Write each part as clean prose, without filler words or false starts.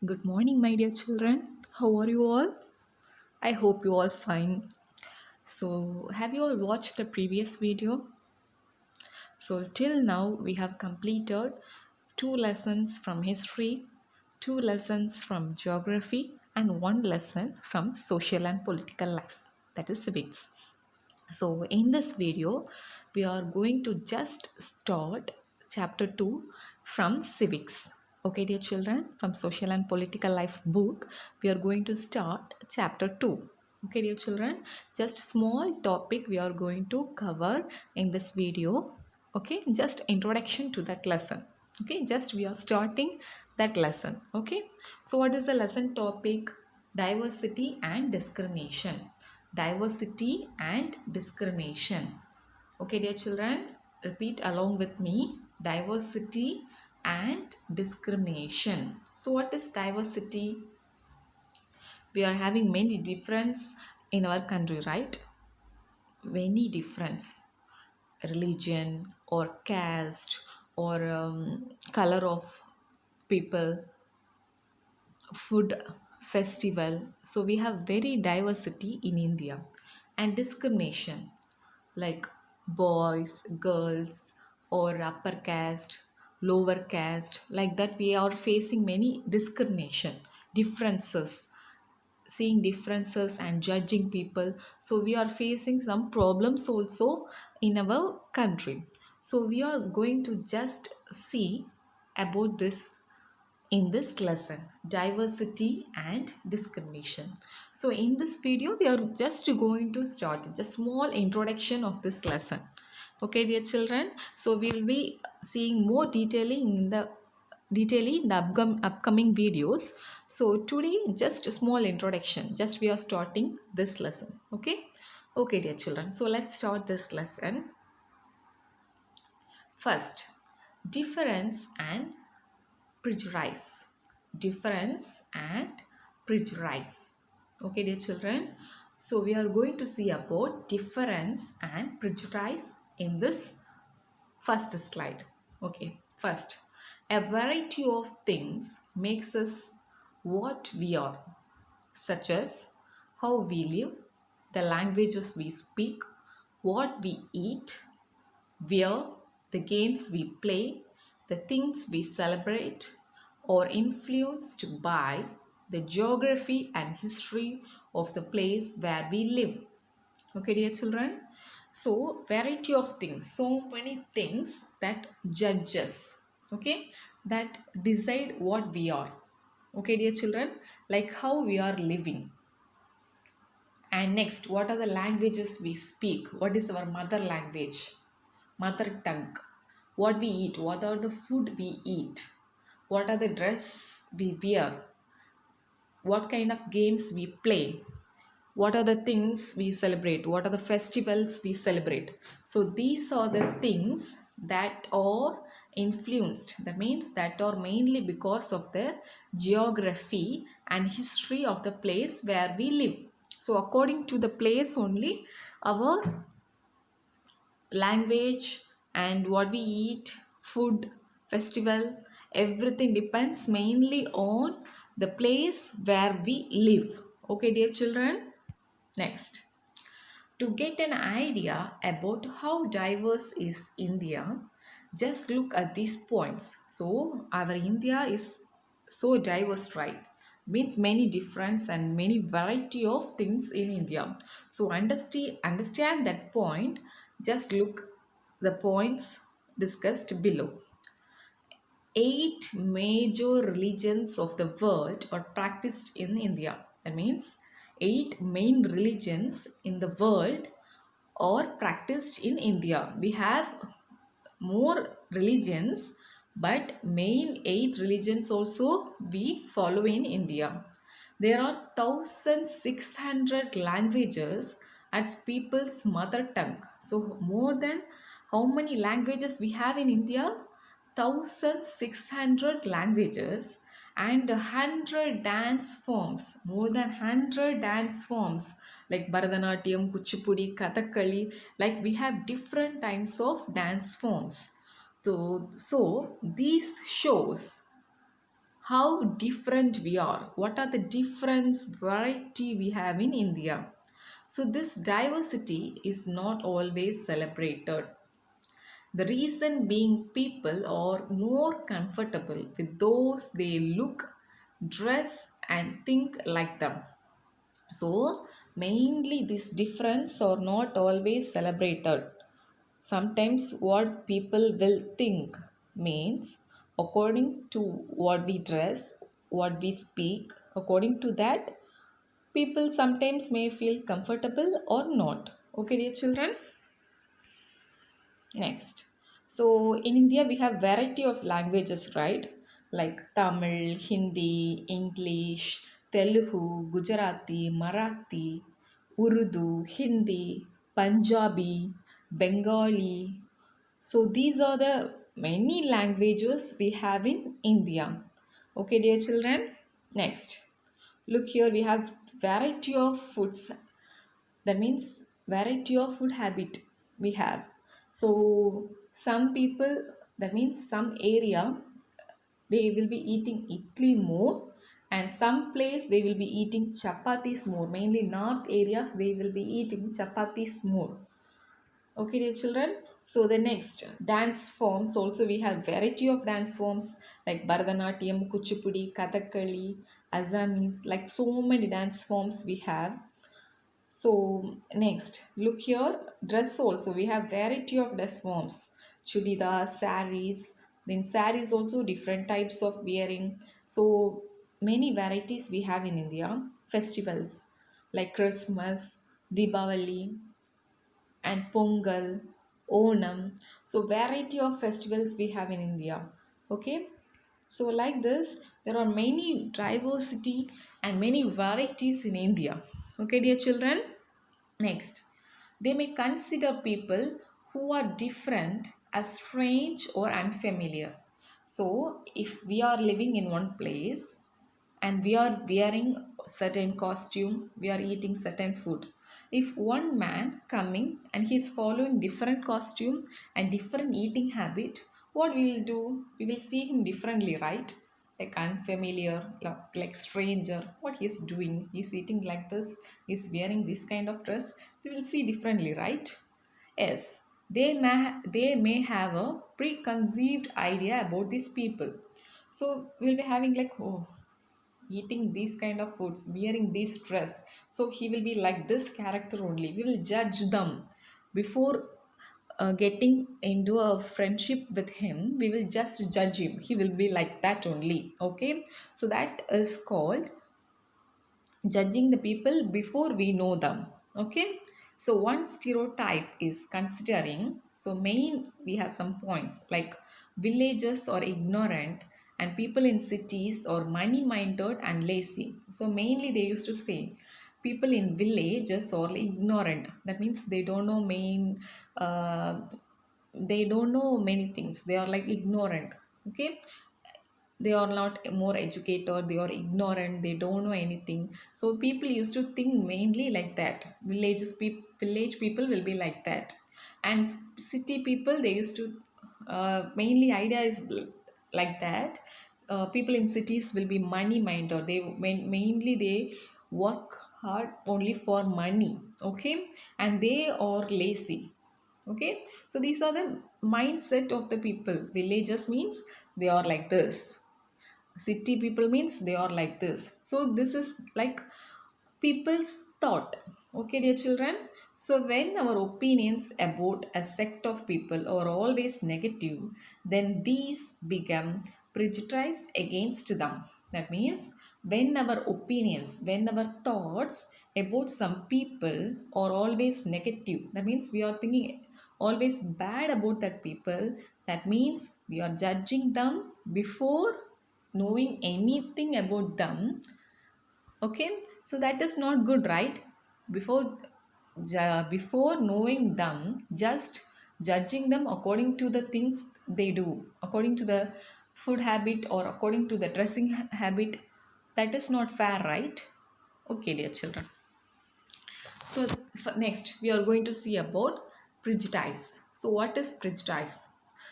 Good morning, my dear children. How are you all? I hope you all fine. So, have you all watched the previous video? So, till now we have completed two lessons from history, two lessons from geography, and one lesson from social and political life, that is civics. So, in this video, we are going to just start chapter 2 from civics. Okay, dear children, from social and political life book, we are going to start chapter 2. Okay, dear children, just small topic we are going to cover in this video. Okay, just introduction to that lesson. Okay, just we are starting that lesson. Okay, so what is the lesson topic? Diversity and discrimination. Diversity and discrimination. Okay, dear children, repeat along with me. Diversity and discrimination. So what is diversity? We are having many difference in our country, right? Many difference. Religion or caste or color of people, food, festival. So we have very diversity in India. And discrimination, like boys, girls, or upper caste, lower caste, like that we are facing many discrimination, differences, seeing differences and judging people. So we are facing some problems also in our country. So we are going to just see about this in this lesson, diversity and discrimination. So in this video we are just going to start just small introduction of this lesson. Okay, dear children, so we will be seeing more detailing in the upcoming videos. So today just a small introduction, just we are starting this lesson. Okay, dear children, so let's start this lesson. First, difference and prejudice. Difference and prejudice. Okay, dear children, so we are going to see about difference and prejudice in this first slide. Okay, first, a variety of things makes us what we are, such as how we live, the languages we speak, what we eat, where, the games we play, the things we celebrate, or influenced by the geography and history of the place where we live. Okay, dear children. So, variety of things, so many things that judge us, okay, that decide what we are. Okay, dear children, like how we are living. And next, what are the languages we speak? What is our mother language? Mother tongue. What we eat, what are the food we eat, what are the dress we wear, what kind of games we play, what are the things we celebrate, what are the festivals we celebrate. So these are the things that are influenced, that means that are mainly because of the geography and history of the place where we live. So according to the place only, our language and what we eat, food, festival, everything depends mainly on the place where we live. Okay, dear children. Next, to get an idea about how diverse is India, just look at these points. So, our India is so diverse, right? Means many difference and many variety of things in India. So, understand that point. Just look the points discussed below. 8 major religions of the world are practiced in India. That means 8 main religions in the world are practiced in India. We have more religions, but main 8 religions also we follow in India. There are 1600 languages as people's mother tongue. So more than how many languages we have in India? 1600 languages and 100 dance forms, more than 100 dance forms like Bharatanatyam, Kuchipudi, Kathakali, like we have different types of dance forms. So these shows how different we are. What are the difference variety we have in India? So this diversity is not always celebrated. The reason being people are more comfortable with those they look, dress and think like them. So mainly this difference are not always celebrated. Sometimes what people will think means according to what we dress, what we speak, according to that people sometimes may feel comfortable or not. Okay, dear children. Next. So in India we have variety of languages, right? Like Tamil, Hindi, English, Telugu, Gujarati, Marathi, Urdu, Hindi, Punjabi, Bengali. So these are the many languages we have in India. Okay, dear children. Next. Look here, we have variety of foods. That means variety of food habit we have. So some people, that means some area, they will be eating idli more, and some place they will be eating chapatis more. Mainly north areas they will be eating chapatis more. Okay, dear children. So the next dance forms, also we have variety of dance forms like Bharatanatyam, Kuchipudi, Kathakali, Assamese, like so many dance forms we have. So next, look here, dress also. We have variety of dress forms. Chudidar, saris. Then saris also different types of wearing. So many varieties we have in India. Festivals like Christmas, Deepavali and Pongal, Onam. So variety of festivals we have in India. Okay. So like this, there are many diversity and many varieties in India. Okay, dear children. Next, they may consider people who are different as strange or unfamiliar. So, if we are living in one place and we are wearing certain costume, we are eating certain food. If one man coming and he is following different costume and different eating habit, what we will do? We will see him differently, right? Like unfamiliar, like stranger. What he's doing? He's eating like this. He's wearing this kind of dress. We will see differently, right? Yes, they may have a preconceived idea about these people. So we'll be having like, oh, eating these kind of foods, wearing this dress, so he will be like this character only. We will judge them before getting into a friendship with him. We will just judge him, he will be like that only. Okay, so that is called judging the people before we know them. Okay, so one stereotype is considering, so main we have some points like villagers are ignorant and people in cities are money minded and lazy. So mainly they used to say people in villages are ignorant. That means they don't know uh, they don't know many things, they are like ignorant. Okay, they are not more educated, they are ignorant, they don't know anything. So people used to think mainly like that. Village people will be like that, and city people they used to mainly idea is like that. People in cities will be money minded, they mainly they work hard only for money. Okay, and they are lazy. Okay, so these are the mindset of the people. Villagers means they are like this, city people means they are like this. So this is like people's thought. Okay, dear children. So when our opinions about a sect of people are always negative, then these become prejudiced against them. That means when our opinions, when our thoughts about some people are always negative, that means we are thinking always bad about that people. That means we are judging them before knowing anything about them. Okay, so that is not good, right? before Before knowing them, just judging them according to the things they do, according to the food habit or according to the dressing habit, that is not fair, right? Okay, dear children. So next we are going to see about prejudice. So what is prejudice?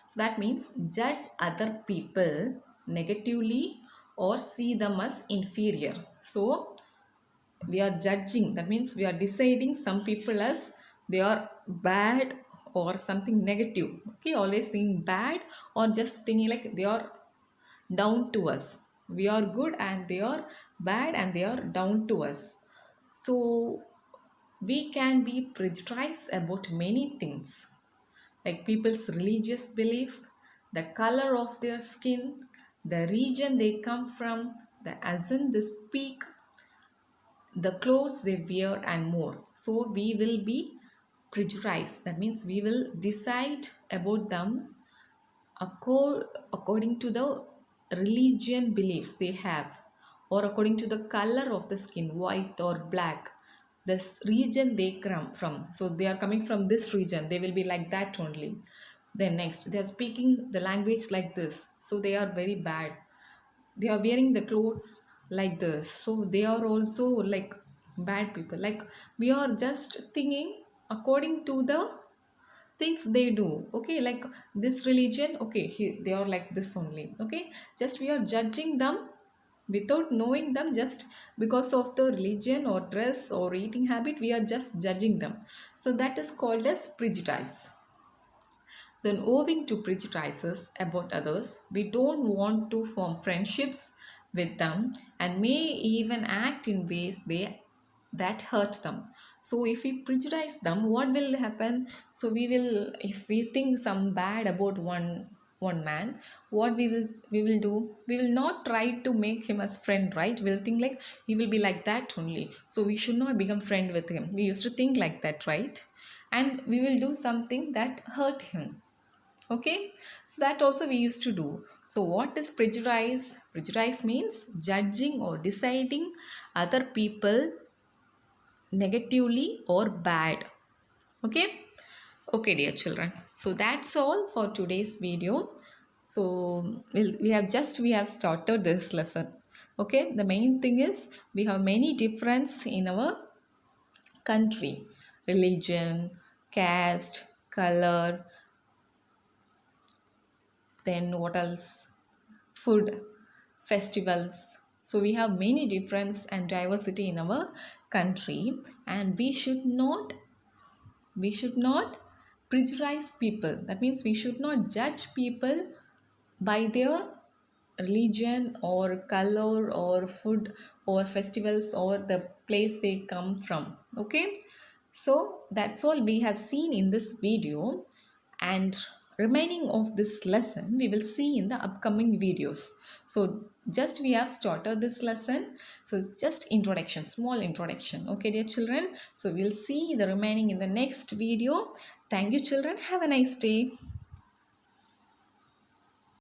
So that means judge other people negatively or see them as inferior. So we are judging, that means we are deciding some people as they are bad or something negative. Okay, always saying bad or just thinking like they are down to us. We are good and they are bad and they are down to us. So we can be prejudiced about many things, like people's religious belief, the color of their skin, the region they come from, the accent they speak, the clothes they wear, and more. So we will be prejudiced. That means we will decide about them according to the religion beliefs they have, or according to the color of the skin, white or black, this region they come from. So they are coming from this region, they will be like that only. Then next, they are speaking the language like this, so they are very bad. They are wearing the clothes like this, so they are also like bad people. Like we are just thinking according to the things they do. Okay, like this religion, okay, they are like this only. Okay, just we are judging them without knowing them, just because of the religion or dress or eating habit, we are just judging them. So that is called as prejudice. Then, owing to prejudices about others, we don't want to form friendships with them and may even act in ways that hurt them. So, if we prejudice them, what will happen? So, we will, if we think some bad about one man, what we will do, we will not try to make him as friend, right? We'll think like he will be like that only, so we should not become friend with him. We used to think like that, right? And we will do something that hurt him. Okay, so that also we used to do. So what is prejudice? Prejudice means judging or deciding other people negatively or bad. Okay, okay dear children, so that's all for today's video. So we have started this lesson. Okay, the main thing is we have many difference in our country: religion, caste, color, then what else, food, festivals. So we have many difference and diversity in our country, and we should not prejudice people. That means we should not judge people by their religion or color or food or festivals or the place they come from. Okay, so that's all we have seen in this video, and remaining of this lesson we will see in the upcoming videos. So just we have started this lesson, so it's just introduction, small introduction. Okay dear children, so we'll see the remaining in the next video. Thank you children, have a nice day.